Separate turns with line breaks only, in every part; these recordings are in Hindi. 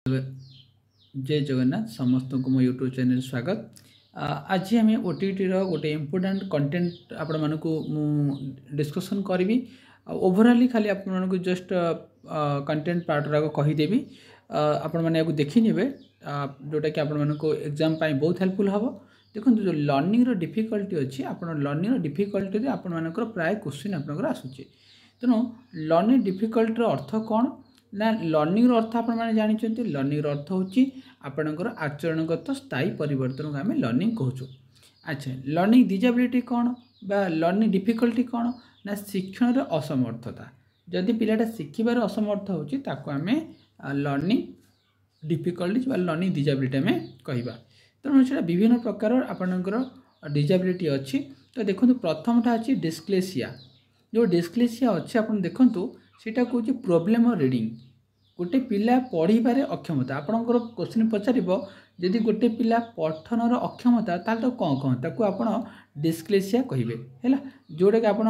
जय जगन्नाथ समस्त को मो यूट्यूब चैनल स्वागत। आज आम ओटीटी गोटे इम्पोर्टाट कंटेंट आपण मानक डिस्कसन करी ओवराली खाली आपको जस्ट कंटेंट पार्ट कहीदेवी आपण मैंने देखी ने जोटा कि आपण मानक एग्जाम बहुत हेल्पफुल हम। देखो जो लर्निंग डिफिकल्टी अच्छी आप लर्निंग डिफिकल्टी आपण मानक प्राय क्वेश्चन आपंकर आसूचे। तेणु लर्निंग डिफिकल्टी अर्थ कौन ना लर्निंग अर्थ आपण मैंने जानते लर्निंग अर्थ होची आपणकर आचरणगत स्थायी परिवर्तन को आम लर्निंग कहूँ। अच्छा लर्निंग डिजेबिलिटी कौन बा लर्निंग डिफिकल्टी कौन ना शिक्षण असमर्थता जदि पिलाटा शिखबार असमर्थ होची ताको आम लर्निंग डिफिकल्टी बा लर्निंग डिजेबिलिटी आम कहवा। तेणु से विभिन्न प्रकार आपणकर डिजेबिलिटी अच्छी। तो देखो प्रथमटा अच्छी डिस्क्लेसिया जो डिस्क्लेसिया अच्छे आप देखूँ सीटा कौन प्रोब्लेम रीडिंग गोटे पिला पढ़ीबार अक्षमता आपणकर क्वेश्चन पचार जदि गोटे पिला पठनर अक्षमता ताल तो कौन कौन ताको आपण डिस्क्लेसिया कहे है जोटा कि आप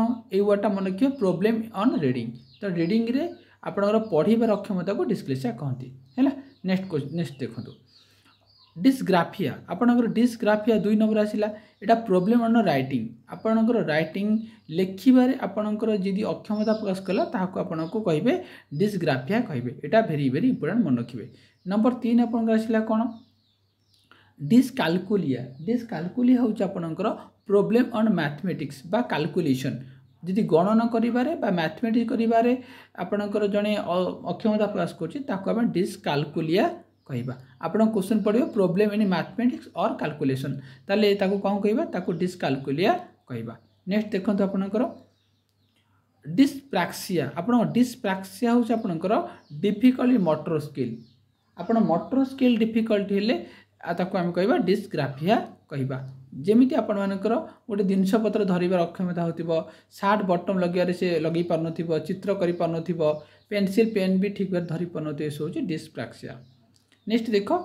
वर्डटा मन रखिए प्रोब्लेम ऑन रीडिंग। तो रीडिंग रे आपणकर पढ़ीबार अक्षमता को डिस्क्लेसिया कहती है। नेक्स्ट देखो डिस्ग्राफिया आपणकर डिस्ग्राफिया 2 नंबर आसला एटा प्रोब्लेम ऑन राइटिंग आपणकर राइटिंग लेखिबारे आपणकर जदि अक्षमता प्रकाश कला ताहाको आपनको कहिबे डिस्ग्राफिया कहिबे। एटा वेरी वेरी इंपोर्टेंट मन रखिबे। नंबर 3 आपणकर आसला कोन डिस्काल्कुलिया डिस्काल्कुलिया होउछ आपणकर प्रोब्लेम ऑन मैथमेटिक्स बा कैलकुलेशन जदि गणना करिबारे बा मैथमेटिक्स करिबारे आपणकर जणे अक्षमता प्रकाश करछि ताको आपण डिस्काल्कुलिया कहवा। आप क्वेश्चन पढ़े प्रोब्लेम इन मैथमेटिक्स और कैलकुलेशन ताले ताको कौन कहवा ताको डिस्काल्कुलिया कहवा। नेक्स्ट देखो आपणकर डिस्प्राक्सिया डिस्प्राक्सिया हूँ आपणकर डिफिकल्ट मोटर स्किल आपण मोटर स्किल डिफिकल्ट हेले ताको आम कहवा डिस्ग्राफिया कहवा। जमीती आपण मानकर गोटे जिनस पत्र धरबार अक्षमता हो सार्ट बटम लगे से लगे पार न चित्र कर पार न पेनसिल पेन भी ठीक भाव धरी पार न हूँ डिस्प्राक्सिया। नेक्स्ट देखो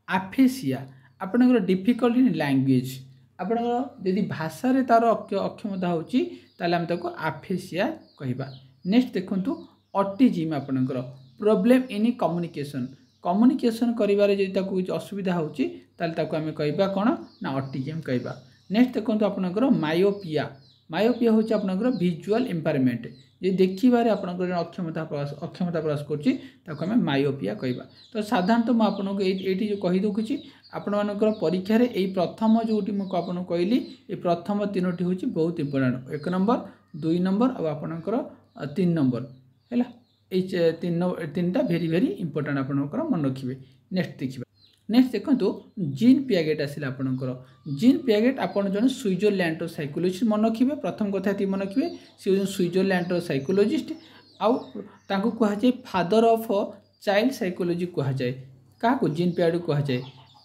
आफेसिया आपणकर डिफिकल्ट इन लैंग्वेज आपणकर जदि भाषा रे तार अक्षमता होची ताले हम ताको आफेसिया कहबा। नेक्स्ट देखंतु ऑटिज्म आपणकर प्रोब्लेम इन कम्युनिकेशन कम्युनिकेशन करिवारे जदि ताको कुछ असुविधा होची ताले ताको हम कहबा कोन ना ऑटिज्म कहबा। नेक्स्ट देखंतु आपणकर मायोपिया मायोपिया होची आपणकर विजुअल इंपेयरमेंट जे देखिबारे आपणकर अक्षमता प्रकाश करछि ताको हम मायोपिया कहबा। तो साधारणतः मैं आपको ये कही दूसरी आपण मानकर परीक्षा रे एई प्रथम जोटी मु आपन कहली ए प्रथम तीनोटी होची बहुत इंपोर्टेंट 1 नंबर 2 नंबर और आपनकर 3 नंबर हैला ए तीनटा वेरी वेरी इंपोर्टेंट आपनकर मन रखिबे। नेक्स्ट देखिबा नेक्स्ट देखंतु जीन पियागेट आसिला आपनकर जीन पियागेट आपन जन स्विट्जरलैंड साइकोलॉजिस्ट मन रखिबे। प्रथम कथा ती मन रखिबे से स्विट्जरलैंड साइकोलॉजिस्ट आउ तांको कहा जाय फादर ऑफ चाइल्ड साइकोलॉजी कहा जाए क्या जीन पियागेट कहा जाए।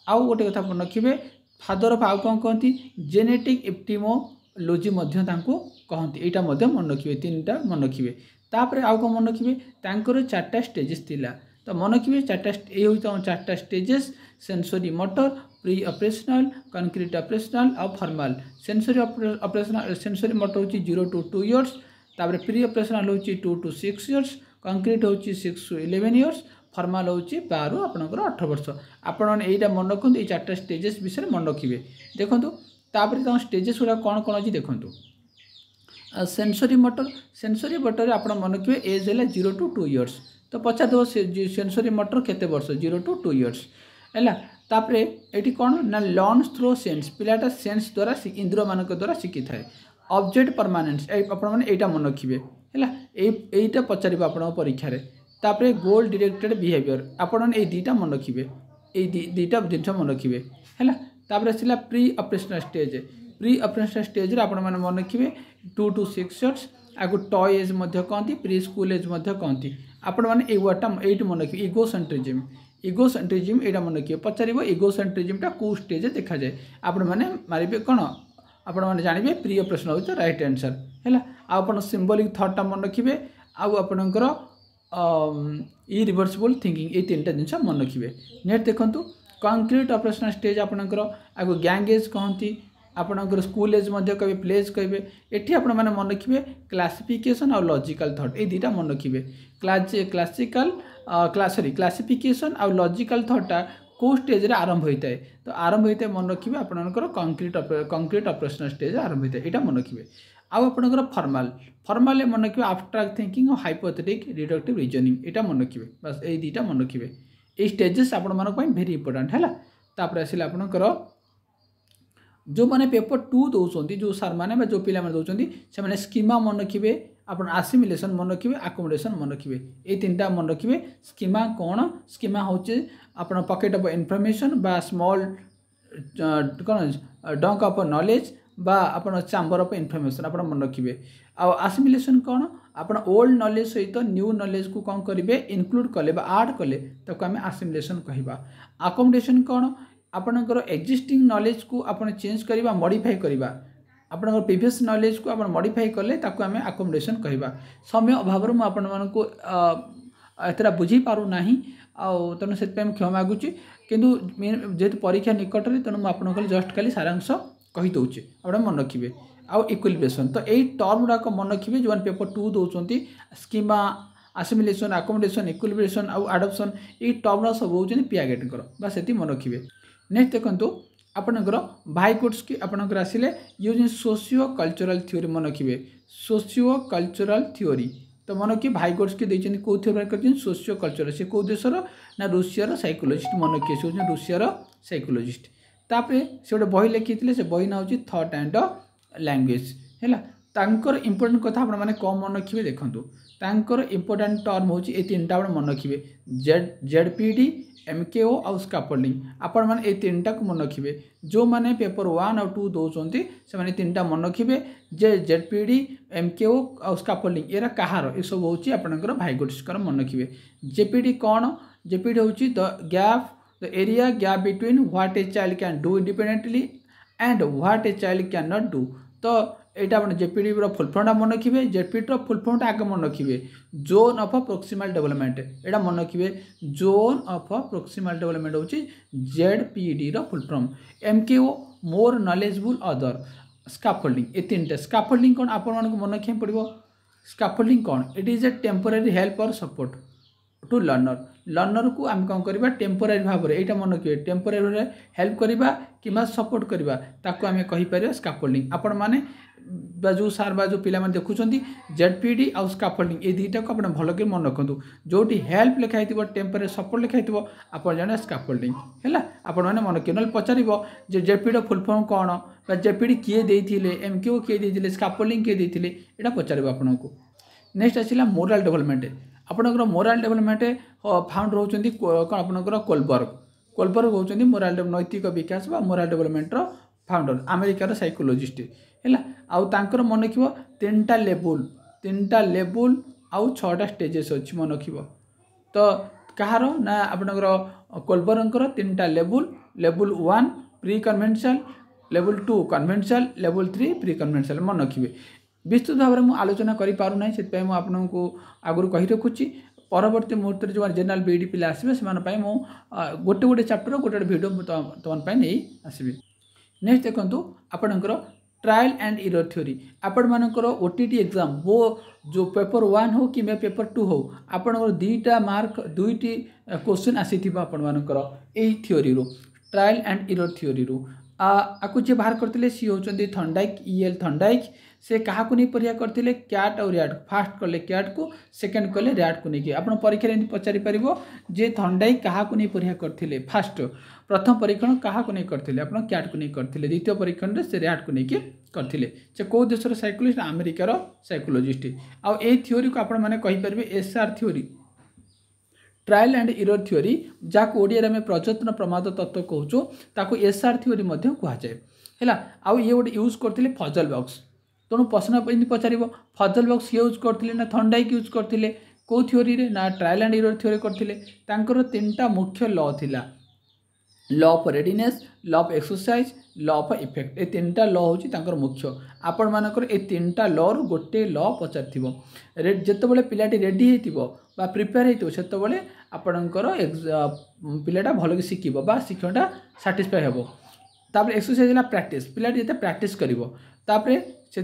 आउ गोटे कथा मन रखिबे फादर ऑफ आउ कौन कहती जेनेटिक एपिडेमोलॉजी मध्य तांको कहती एटा मध्य मन रखिबे। तीनटा मन रखिबे तापर आउ कौन मन रखिबे तांकर 4टा स्टेजेस थिला तो मन रखिबे 4टा stages sensory motor pre operational concrete operational और formal. Sensory operational sensory motor होची 0 to 2 इयर्स तापर प्री ऑपरेशनल होची 2 to 6 इयर्स कंक्रीट होची 6 to 11 इयर्स फॉर्मल होची 12 आपनकर 18 वर्ष। आपण एटा मन रखंतु ए 4टा स्टेजेस विषय मन रखिबे। देखंतु तापर त स्टेजेस गुला कोन कोन अछि देखंतु सेंसरी मोटर आपण मन रखिबे एज हैला 0 to 2 इयर्स तो पछा दो सेंसरी मोटर केते वर्ष 0 to 2 इयर्स हैला। तापर एटी कोन ना लर्न्स थ्रू सेंस पिलाटा सेंस द्वारा इंद्रिय मानक द्वारा शिखि थाए। ऑब्जेक्ट परमानेंस आपण माने एटा मन रखिबे हैला एटा पचारिबा आपण परीक्षा रे। तापर गोल डायरेक्टेड बिहेवियर आपण ए दीटा मन रखिबे ए दीटा जिनस मन रखिबे हैला। तापर आसिला प्री ऑपरेशनल स्टेज रे आपण माने मन रखिबे 2 to 6 इयर्स आगु टॉय एज मध्य कहती प्री स्कूल एज मध्य कहती आपण माने ए वर्डटा एटी मन रखिबे इगोसेंट्रिज्म एटा मन रखिबे। पचारिबो इगोसेंट्रिज्मटा को स्टेज देखा जाए आपण माने मारिबे कोन आपण माने जानिबे प्री ऑपरेशनल होय राइट आंसर हैला। आपण सिंबॉलिक थॉटटा मन रखिबे आउ आपणकर इरिवर्सिबल थिंकिंग ये 3टा जिनस मन रखिबे। नेक्स्ट देखंतु कंक्रीट ऑपरेशनल स्टेज आपणकर आगु गैंग एज कहती आपणकर स्कूल एज कहे प्ले एज कहे ये आपण मैंने मन रखिए क्लासिफिकेशन आउ लॉजिकल थॉट ये दुटा मन रखिए क्लासिकल क्लासिफिकेशन आउ लॉजिकल थॉटा को स्टेज रे आरंभ होता है तो आरंभ होता है मन रखिए आपणकर कंक्रीट ऑपरेशनल स्टेज आरंभ होता है यहाँ मन रखिए आउ आपणकर फॉर्मल मन रखिए एब्स्ट्रैक्ट थिंकिंग और हाइपोथेटिक डिडक्टिव रीजनिंग यहाँ मन रखिए बस ये दुटा मन रखिए ये स्टेजेस आपण मानक भेरी इंपोर्टेंट है तापर आसिले आपणकर जो मैंने पेपर 2 दौरान जो सार मैंने जो पिला दौरान से स्कीमा मन रखिए आप आसिमिलेशन मन रखिए आकोमोडेशन मन रखिए ये तीनटा मन रखिए स्कीमा कौन स्कीमा हूँ आप पॉकेट ऑफ इनफॉरमेशन बा स्मॉल कौन डंक ऑफ नॉलेज बा आप चैम्बर ऑफ इनफॉरमेशन आप मन रखिए आसिमिलेशन कौन आप ओल्ड नॉलेज सहित न्यू नॉलेज को कौन करेंगे इनक्लूड कले आड कले ताको आम आसिमिलेशन कहवा आकोमोडेशन कौन आपणकर एक्जिस्टिंग नॉलेज को आप चेंज करवा मॉडिफाई करवा आपणकर प्रीवियस नॉलेज को आप मॉडिफाई कले ताको आम आकोमोडेशन कहवा समय अभाव में आपण मानक एतरा बुझी पारू नाही तेणु से क्षमा मागुची किंतु जेहेतु परीक्षा निकट में तेणु मुझे जस्ट खाली सारांश कहीदे आप मन रखिए आउ इक्विलिब्रेशन तो यही टर्म गुड़ाक मन रखिए जो पेपर 2 दौरान स्कीमा आसिमिलेशन आकोमोडेशन इक्विलिब्रेशन आउ एडॉप्शन ये टर्म सब होती पियागेट बस ये मन रखिए नेक्स्ट देखो आपणकर भाइकोट्स की आपणकर आसिले यूजिंग सोशियो कल्चरल थ्योरी मन रखिए सोशियो कल्चरल थ्योरी तो मन रखिए भाइकोट्स की देखते कौ थ्योरी कर सोशियो कल्चरल से कौ देशर ना रूसियार साइकोलोजिस्ट मन रखिए से हूँ रूसियार साइकोलोजिस्ट तापर से गोटे बही लिखी से बही ना हूँ थॉट एंड लैंग्वेज है तांकर इंपोर्टेंट कथा आप कौन मन रखिए देखो तांकर इंपोर्टेंट टर्म हूँ ये तीनटा आप मन रखिए जेडपीडी एमकेओ आउ स्कैफोल्डिंग आपण मैंने ये तीनटा को मन रखिए जो मैंने पेपर 1 और 2 दौरान से तीनटा मन रखिए जे जेडपीडी एमकेओ आउ स्कैफोल्डिंग ये कहार ये सब हूँ आपंकर भाइकोट्सकर मन रखिए जेपीडी कौन जेपीडी हूँ the area gap between what a child can do independently and what a child can not do तो यहाँ आप जेपीडी फुल फॉर्म मन रखिए जेपीडी फुल फॉर्म आगे मन रखिए जोन ऑफ प्रोक्सिमल डेवलपमेंट यहाँ मन रखिए जोन ऑफ प्रोक्सिमल डेवलपमेंट हूँ ZPD full form MKO more knowledgeable other scaffolding ये तीनटा स्कैफोल्डिंग कौन आप मन रखा पड़ो स्कैफोल्डिंग कौन it is a temporary help और सपोर्ट टू लर्नर को आम कौन करवा टेम्पोरारी भाव में यहाँ मन रखिए टेम्पोरारी हेल्प करवा कि सपोर्ट करवा ताको आम कहीपर स्कैफोल्डिंग आपण मैंने जो सार जो पिला देखुं जेडपीडी आउ स्कैफोल्डिंग ये दुईटा को आप भल कर मन रखु जो हेल्प लिखाई टेम्पोरारी सपोर्ट लिखाई आप जाने स्कैफोल्डिंग है आपण मैंने मन रखिए ना पचार जेडपीडी फुल फॉर्म कौन जेडपीडी किए देते एमकेओ किए देते स्कैफोल्डिंग किए देते यहाँ पचार आपन को नेक्स्ट आसला मोराल डेवलपमेंट आपणकर मोराल डेवलपमेंट फाउंड रोचंती कौन आपणकर कोलबर्ग होचंती मोराल नैतिक विकास बा मोराल डेवलपमेंट फाउंडर अमेरिकार साइकोलोजिस्ट है आउ तांकर मन रखियो तीनटा लेवल आउ 6टा स्टेजेस अच्छी मन रखियो तो कहार ना आपणकर कोलबर्गर तीनटा level 1 pre conventional level 2 conventional level 3 pre conventional मन रखिए विस्तृत भाव में मुझे आलोचना करें से आपको आगुरी कही रखुच्छी परवर्ती मुहूर्त जो जनरल बीडी पिला आसवे से गोटे गोटे चैप्टर गोटे वीडियो तुम नहीं आसबि नेक्स्ट देखो आपणकर ट्रायल एंड एरर थ्योरी आपण मानकर ओटीटी एग्जाम वो जो पेपर 1 हो कि पेपर 2 हो आपणकर 2टा मार्क 2टी क्वेश्चन आसी आपण मानकर यही theory trial and error theory आपको जी बाहर करते सी होती थंडाइक ईएल थंडाइक से क्या नहीं परीक्षा करते क्याट और रैट फास्ट कले क्याट को सेकेंड कले रैट को लेकिन आप परीक्षा एमती पचारि पार जे थंडाइक क्या नहीं परीक्षा करते फास्ट प्रथम परीक्षण क्या नहीं करते आप क्याट को नहीं करते द्वितीय परीक्षण से रैट को लेकिन करते से कौ देशर साइकोलोजिस्ट अमेरिकार साइकोलोजिस्ट आउ ए थ्योरी को आपरे SR theory trial and error theory जहाँ ओडिया में प्रजत्न प्रमाद तत्व कहूँ ताको एसआर थ्योरी कहुए है आउ ये गोटे यूज करते फजल बॉक्स तेणु प्रश्न पचार फजल बॉक्स किए यूज करते ना थंडाइक यूज करते कौ थ्योरी ना ट्रायल एंड एरर थ्योरी करते 3टा मुख्य लॉ थिला law of readiness law of exercise law of effect ये 3टा लॉ हूँ मुख्य आपण मानकर ये 3टा लॉ रु गोटे लॉ पचार जिते पिलाटी रेडी होता प्रिपेयर होते आपणकर पिलाटा भल शिखब शिक्षणटा साटिस्फाई हे तापर एक्सरसाइज है प्रैक्टिस पिला जिते प्रैक्टिस करिवो तापर से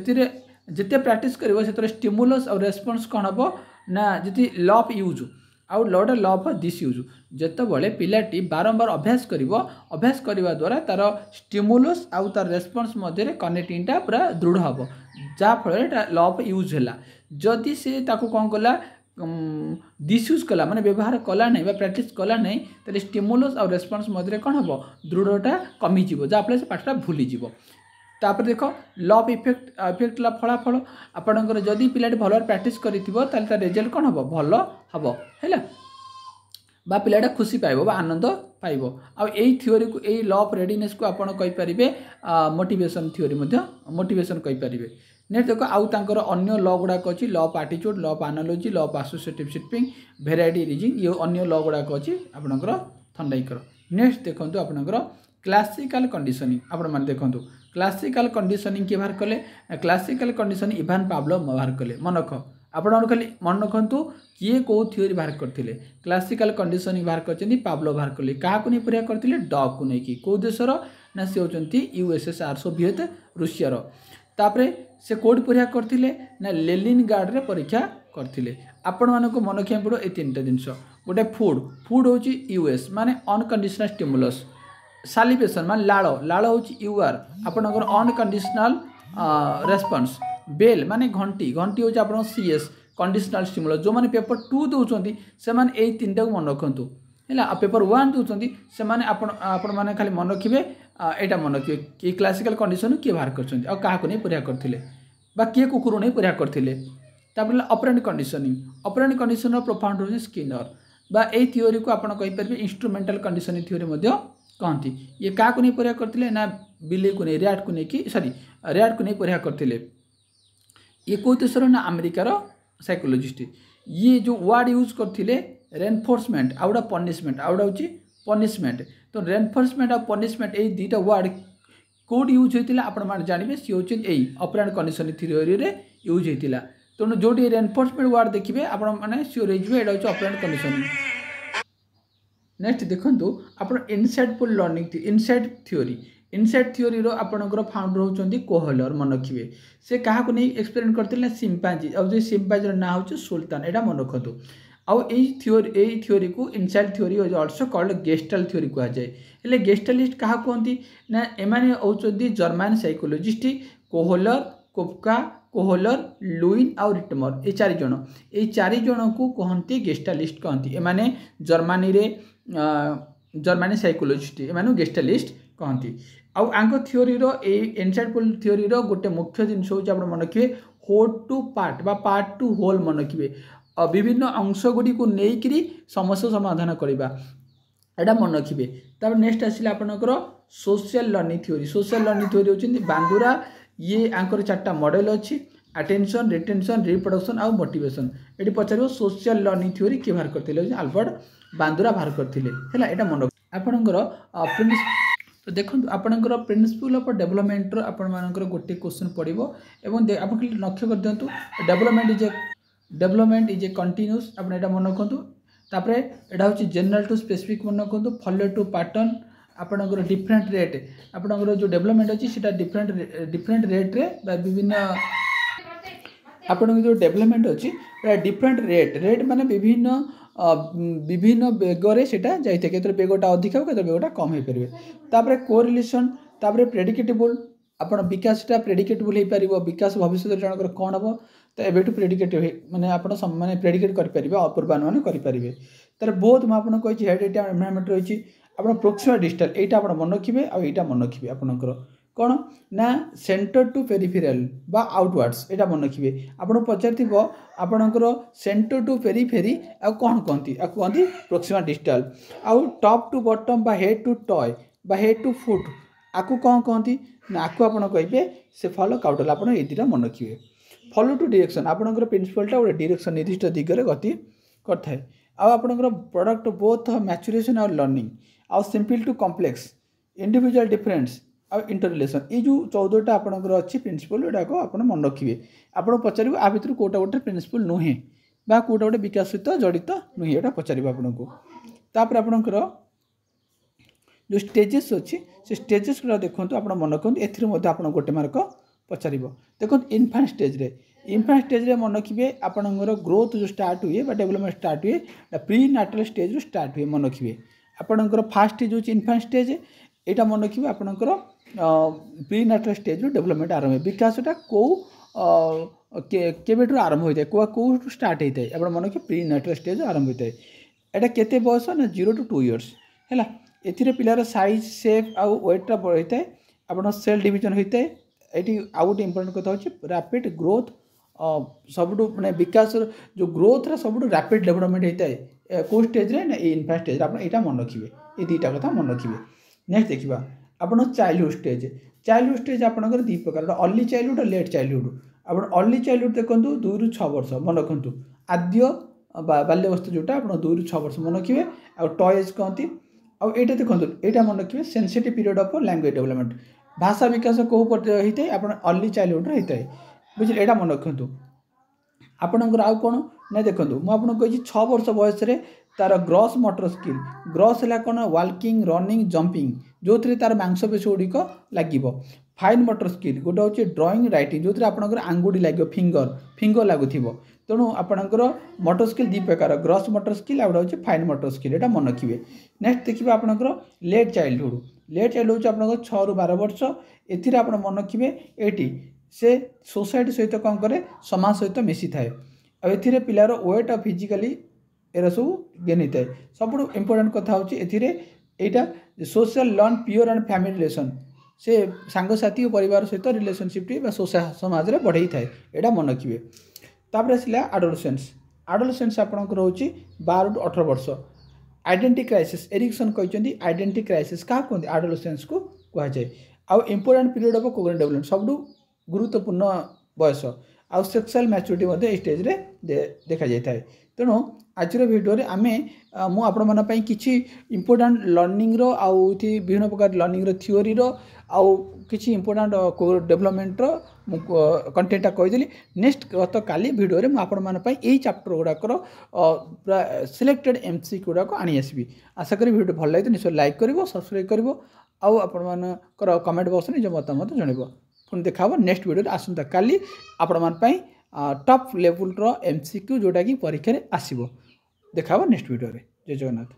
जिते प्रैक्टिस करिवो से स्टिमुलस और रेस्पॉन्स कौन हम ना जी लॉ ऑफ यूज आउ लॉट लॉ ऑफ डिसयूज जिते बड़े पिलाटी बारंबार अभ्यास करवा द्वारा तार स्टिमुलस आउ तार रेस्पॉन्स मध्य कनेक्टिंगटा पूरा दृढ़ हम जहाँफल लॉ ऑफ यूज है जदि से कौन कला डिसयूज कला माने व्यवहार कला नहीं प्रैक्टिस कला नहीं तो स्टिमुलस और रेस्पॉन्स मध्य कौन हम दृढ़टा कमिज जहाँफल से पाठटा भूलीज तापर देख लॉ ऑफ इफेक्ट फलाफल आपंकर जदि पिलाटी भल प्रैक्टिस कर रिजल्ट कौन हम भल हम है बा पिलाटा खुशी पाइब बा आनंद पाइब आई थ्योरी को यही लॉ ऑफ रेडीनेस को आपड़ कहींपारे मोटिवेशन थ्योरी मोटिवेशन कहींपारे नेक्स्ट देख आउ तांकर अन्य लॉ गुड़ाक अच्छी law of attitude law of analogy law of associative shifting variety reasoning ये अन्य लॉ गुड़ाक अच्छी आपणकर थंडाइकर नेक्स्ट देखो आपणकर क्लासिकल कंडीशनिंग आपण मैंने देखो क्लासिकल कंडीशनिंग किए बाहर कले क्लासिकल कंडीशनिंग इवान पाब्लो बाहर कले मन रख आपण खाली मन रखु किए कौ थ्योरी बाहर करते क्लासिकल कंडीशनिंग बाहर कर पाब्लो बाहर कले क्या नहीं परीक्षा करते डॉग को लेकिन कौ देशर ना सी होती यूएसएसआर सोवियत रूसियार तापर से कौट परीक्षा करते ना लेनिनग्राड रे परीक्षा करते आपण मानक मन रखा पड़ो ये तीन जिनस गोटे फूड फूड हूँ यूएस माने अनकंडीशनल स्टिमुलस सालिवेशन मान लाड़ लाड़ हूँ यूआर आपणकर अनकंडीशनल रेस्पॉन्स बेल माने घंटी घंटी हूँ आप सीएस कंडीशनल स्टिमुलस जो मैंने पेपर 2 दौरान से यही तीन टाक मन रखु है पेपर 1 दौरान से मैंने खाली मन रखिए यहाँ मन रखिए कि क्लासिकल कंडीशन किए बाहर कर नहीं परीक्षा करते किए कुकुर नहीं परीक्षा करते ऑपरेंट कंडीशन प्रोफाउंड हूँ स्किनर बा यही थ्योरी को आपड़ कहींपारे इंस्ट्रूमेंटल कंडीशनिंग थ्योरी कहती ये क्या नहीं परीक्षा करते ना बिल्ली को नहीं रैट को नहीं सॉरी रैट को नहीं परीक्षा करते ये कौ देशर ना अमेरिकार साइकोलॉजिस्ट ये जो वर्ड यूज करते रेनफोर्समेंट आउटा पनिशमेंट आउटा हूँ पनिशमेंट तो रेनफोर्समेंट और पनिशमेंट यही दुईटा वर्ड कौट यूज होता आप जानवे सी हूँ यही ऑपरेंट कंडीशन थ्योरी रे यूज होता तेणु जो रेनफोर्समेंट वर्ड देखिए आपने सियोर हो ऑपरेंट कंडीशन नेक्स्ट देखो आप इनसाइटफुल लर्निंग इनसाइट थ्योरी आपणकर फाउंडर होती कोहलर मन रखिए से क्या नहीं एक्सपेरिमेंट करते सिंपाजी और जो सिंपाजी ना हूँ सुल्तान यहाँ मन रखु आउ थ्योरी को insight theory also called Gestalt theory कहुए गेस्टालिस्ट क्या कहती ना एमाने होती German psychologist Kohler Koffka Kohler Lewin आउ रिटमर ये चार जन को कहते गेस्टालिस्ट कहती एमाने जर्मनी साइकोलॉजिस्ट एमाने गेस्टालिस्ट कहती आउ आंक थ्योरी इनसाइटफुल थ्योरी गोटे मुख्य जिनस हूँ आप मन रखिए होल टू पार्ट बा पार्ट टू होल मन रखिए विभिन्न अंश गुड़ी को लेकिन समस्या समाधान करवा एटा मन रखिए तब नेक्स्ट आसिला आपनकर सोशल लर्निंग थ्योरी होती बांदुरा ये आंकर 4टा मॉडल अच्छी अटेंशन रिटेंशन रिप्रोडक्शन आउ मोटिवेशन ये पचार सोशल लर्निंग थ्योरी किए बाहर करते अल्बर्ट बांदुरा बाहर करते है यहाँ मन आपणकर तो देखो आपणकर प्रिंसिपल ऑफ डेवलपमेंट आपर गोटे क्वेश्चन पड़ो और आप लक्ष्य कर दिंतु डेवलपमेंट इज ए कंटिन्यूस आप मन रखु तापर यहाँ हूँ जनरल टू स्पेसिफिक मन रखु फॉलो टू पैटर्न आपणकर डिफरेंट रेट आपणकर जो डेवलपमेंट अच्छी से डिफरेंट रेट रे विभिन्न आपन जो डेवलपमेंट अच्छी डिफरेंट रेट माने विभिन्न बेगरे सेटा जाइए केतर बेगटा अधिक हो केतर बेगटा कम हो पारे तापर कोरिलेशन तापर प्रेडिकेटेबल आपन विकासटा प्रेडिकेटेबल हो पार विकास भविष्य जनकर कौन हम तो एवं प्रेडिकेट माने आपन माने प्रेडिकेट करेंगे पूर्वानुमान करेंगे तार बहुत मुझे कही हेड एनवायरनमेंट रही आप प्रोक्सिमल डिस्टल यहाँ आप मन रखिए आईटा मन रखिए आपंकर कौन ना सेंटर टू पेरिफेराल बा आउटवर्ड्स यहाँ मन रखिए आपको पचार आपणकर सेंटर टू पेरिफेरी आ कौन कहती कहती प्रोक्सिमल डिस्टल आउ टॉप टू बॉटम बा हेड टू टॉय बा हेड टू फुट आपको कौन कहती ना आपको आप कहे से फॉलो काउटल आप ये मन रखिए फॉलो टू डायरेक्शन आपणकर प्रिंसिपलटा गोटे डायरेक्शन निर्दिष्ट दिगरे गति करता आपणकर प्रोडक्ट बोथ मैच्युरेशन और लर्निंग आउ simple to complex individual difference आ इंटररिलेशन ये जो 14टा आपणकर अच्छी प्रिंसिपल यहाँ आप मन रखिए आपको पचार आ भर कौटा गोटे प्रिंसिपल नुहे बा कौटा गोटे विकास सहित जड़ित नुहे यहाँ पचार आपको तापर आपणकर जो स्टेजेस अच्छी से स्टेजेस गुड़ा देखो आप मन रखु आप गोटे मार्क पचार देखो इनफांट स्टेज रे मन रखिए आपंकर ग्रोथ जो स्टार्ट हुए डेवलपमेंट स्टार्ट हुए प्री नाटल स्टेज रू स्टार्ट हुए मन रखिए आपंकर फास्ट स्टेज हूँ इनफांट स्टेज यहाँ मन रखिए आपंकर प्री नाटल स्टेज रू डेवलपमेंट आरंभ है विकासटा कौ केवेठू आरंभ होता है कौटू स्टार्ट होता है आप मन रखिए प्री नाटल स्टेज आरंभ होता है यहाँ केते बयस ना 0 to 2 years है ए पिलार साइज सेप आउ वेटा होता है आप सेल डिविजन होता है ये आउ गोटे इंपोर्टेंट कथा हो रैपिड ग्रोथ सबुठ मैंने विकास जो ग्रोथ सबुठ रैपिड डेवलपमेंट होता है कौ स्टेज रे ना इनफांट स्टेज आप यहाँ मन रखिए ये दुईटा कथा मन रखिए नेक्स्ट देखा आप चाइल्डहुड स्टेज आपंकर दी प्रकार अर्ली चाइल्डहुड और लेट चाइल्डहुड आप अर्ली चाइल्डहुड देखो 2 ରୁ 6 वर्ष मन रखु आद्य बाल्यवस्था जोटा आप 2 ରୁ 6 वर्ष मन रखिए आ टॉयज कहती आईटा देखो यहाँ मन रखिए sensitive period of language development भाषा विकास कौ होता है आप अर्ली चाइल्डहुड होता है बुझे यहाँ मन रखु आपणकर आउ कौन ना देखो मुझे कही 6 वर्ष बयस तार ग्रॉस मोटर स्किल ग्रॉस है कौन वाकिंग रनिंग जंपिंग जो थे तार मांसपेशी गुड़िक लगे फाइन मोटर स्किल गोटे हूँ ड्रॉइंग राइटिंग जो आपंकर आंगुठी लगे फिंगर लगुव तेणु आपंकर मोटर स्किल दी प्रकार ग्रॉस मोटर स्किल आ गए फाइन मोटर स्किल यहाँ मन रखिए नेक्स्ट देखिए आपंकर लेट चाइल्डहुड आप 6 ରୁ 12 वर्ष ए आप मन रखिए ये से सोसाइटी सहित कौन करे समाज सहित मिसी थाए ए पिलार वेट और फिजिकली एरा सब गेन होता है सब इम्पोर्टेंट कथा होती यहाँ social learn pure and family relation से सांगसाथी और परिवार सहित रिलेशनशिप समाज में बढ़ई थाए यहाँ मन रखिए तापर आसला आडोलेसेंस आपंकर हूँ 12 to 18 वर्ष आइडेंटिटी क्राइसिस एरिक्सन कहते आइडेंटिटी क्राइसिस क्या कहते आडोलेसेंस को कहुए आउ important period of cognitive development सब गुरुत्वपूर्ण बयस आउ सेक्सुअल मैच्योरिटी स्टेज रे देखा जाए तेणु आज भिडियो आम मुझे किसी इम्पोर्टाट लर्निंग रो आउ विभिन्न प्रकार लर्निंग रो थ्योरी रो आउ किसी इम्पोर्टाट डेवलपमेंट रो कंटेंटा कहीदेली नेक्स्ट गत काली भिडियो मुझे यही चैप्टर गुड़ाकर सिलेक्टेड एमसी गुड़ाक आनी आसबि आशा करी भिडियो भल लगे निश्चय लाइक कर सब्सक्राइब कर आपर कमेंट बॉक्स निज मतामत जनइब पुणी देखा नेक्स्ट भिडियो आसंता काली आपण टॉप लेवल रो एमसीक्यू जोटा कि परीक्षा रे आसीबो देखा नेक्स्ट भिडियो रे जय जगन्नाथ।